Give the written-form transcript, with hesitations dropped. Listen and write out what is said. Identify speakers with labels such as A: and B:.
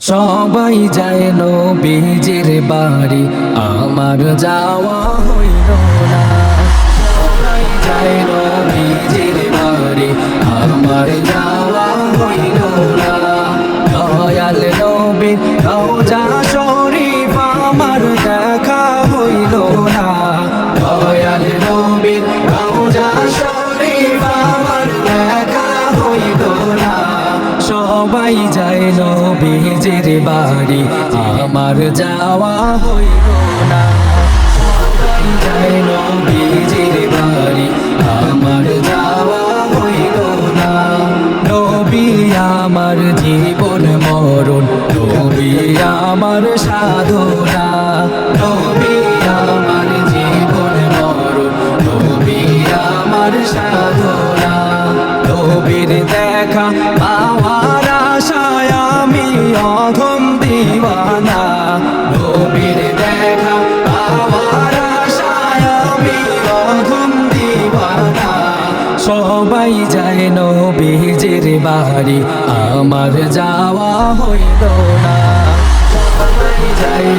A: সবাই যায় নবীজির বাড়ি, আমার যাওয়া হইল না। সবাই যায় নবীজির বাড়ি, আমার যাওয়া হইল না। দয়াল নবীর রওজা শরীফ আমার দেখা হইল না। দয়াল নবীর রওজা শরীফ আমার দেখা হইল না। সবাই যায় নবীজির বাড়ি, আমার যাওয়া হইল না। সবাই যায় নবীজির বাড়ি, আমার যাওয়া হইল না। নবী আমার জীবন মরণ, নবী আমার সাধনা। নবী আমার জীবন মরণ, নবী আমার সাধনা। নবীর দেখা পাওয়ার আশায় আমি অধম দিওয়ানা। নবীর দেখা পাওয়ার আশায় আমি অধম দিওয়ানা। সবাই যায় নবীজির বাড়ি, আমার যাওয়া হইল না। সবাই যায়